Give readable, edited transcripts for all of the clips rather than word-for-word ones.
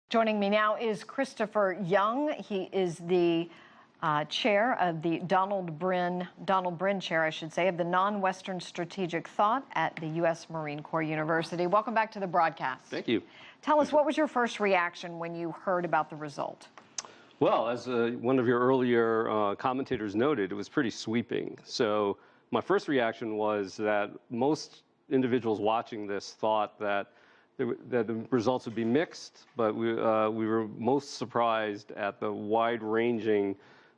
Joining me now is Christopher Young. He is the chair of the Donald Brin Chair, I should say, of the Non-Western Strategic Thought at the U.S. Marine Corps University. Welcome back to the broadcast. Thank you. Tell us, what was your first reaction when you heard about the result? Well, as one of your earlier commentators noted, it was pretty sweeping. So my first reaction was that most individuals watching this thought that the results would be mixed, but we were most surprised at the wide-ranging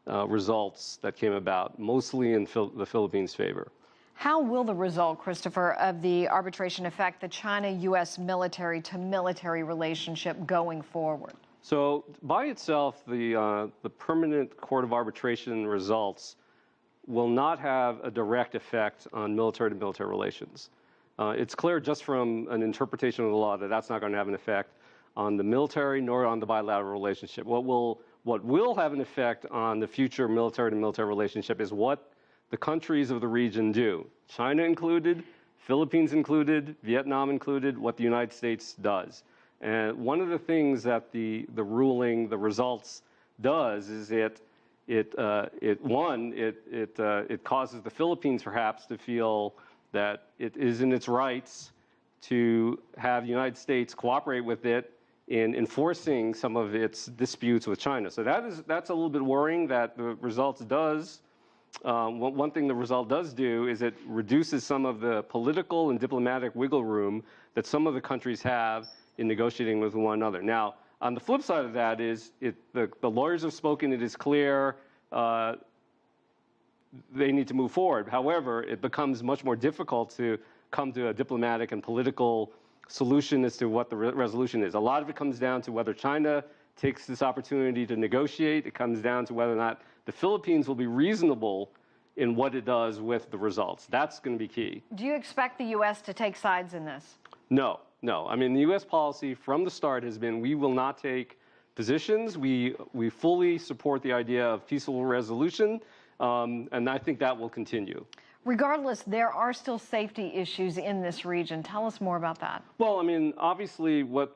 results that came about, mostly in the Philippines' favor. How will the result, Christopher, of the arbitration affect the China-U.S. military-to-military relationship going forward? So, by itself, the Permanent Court of Arbitration results will not have a direct effect on military-to-military relations. It's clear just from an interpretation of the law that that's not going to have an effect on the military nor on the bilateral relationship. What will have an effect on the future military-to-military relationship is what the countries of the region do, China included, Philippines included, Vietnam included, what the United States does. And one of the things that the results does is it causes the Philippines perhaps to feel that it is in its rights to have the United States cooperate with it in enforcing some of its disputes with China. So that's a little bit worrying that the results does. One thing the result does do is it reduces some of the political and diplomatic wiggle room that some of the countries have in negotiating with one another. Now, on the flip side of that is the lawyers have spoken. It is clear they need to move forward. However, it becomes much more difficult to come to a diplomatic and political solution as to what the resolution is. A lot of it comes down to whether China takes this opportunity to negotiate. It comes down to whether or not the Philippines will be reasonable in what it does with the results. That's going to be key. Do you expect the U.S. to take sides in this? No. I mean, the U.S. policy from the start has been we will not take positions. We fully support the idea of peaceful resolution, and I think that will continue. Regardless, there are still safety issues in this region. Tell us more about that. Well, I mean, obviously, what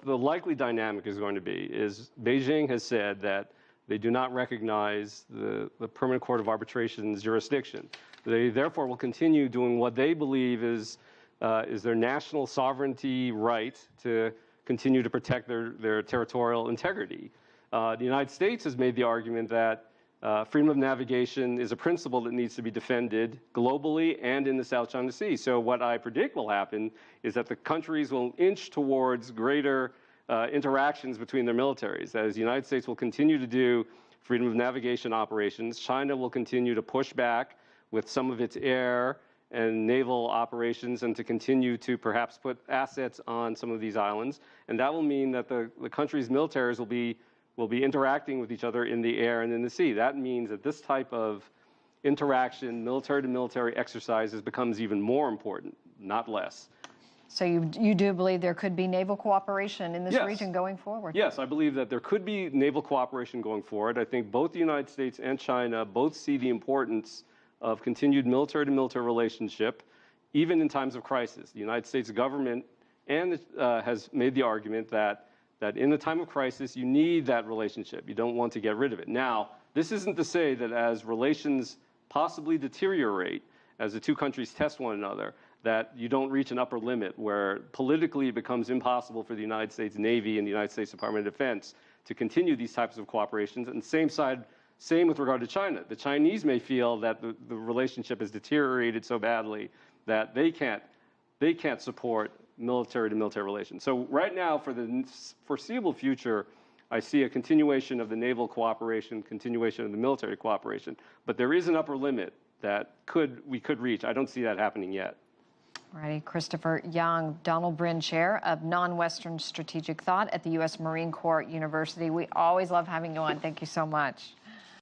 the likely dynamic is going to be is Beijing has said that they do not recognize the Permanent Court of Arbitration's jurisdiction. They therefore will continue doing what they believe is their national sovereignty right to continue to protect their territorial integrity. The United States has made the argument that freedom of navigation is a principle that needs to be defended globally and in the South China Sea. So what I predict will happen is that the countries will inch towards greater interactions between their militaries. As the United States will continue to do freedom of navigation operations, China will continue to push back with some of its air and naval operations and to continue to perhaps put assets on some of these islands. And that will mean that the countries' militaries will be interacting with each other in the air and in the sea. That means that this type of interaction, military-to-military exercises, becomes even more important, not less. So you do believe there could be naval cooperation in this region going forward? Yes, I believe that there could be naval cooperation going forward. I think both the United States and China both see the importance of continued military-to-military relationship, even in times of crisis. The United States government has made the argument that in a time of crisis, you need that relationship. You don't want to get rid of it. Now, this isn't to say that as relations possibly deteriorate, as the two countries test one another, that you don't reach an upper limit where politically it becomes impossible for the United States Navy and the United States Department of Defense to continue these types of cooperations. And same with regard to China. The Chinese may feel that the relationship has deteriorated so badly that they can't support military-to-military relations. So right now, for the foreseeable future, I see a continuation of the naval cooperation, continuation of the military cooperation. But there is an upper limit that we could reach. I don't see that happening yet. All righty, Christopher Young, Donald Brin Chair of Non-Western Strategic Thought at the U.S. Marine Corps University. We always love having you on. Thank you so much.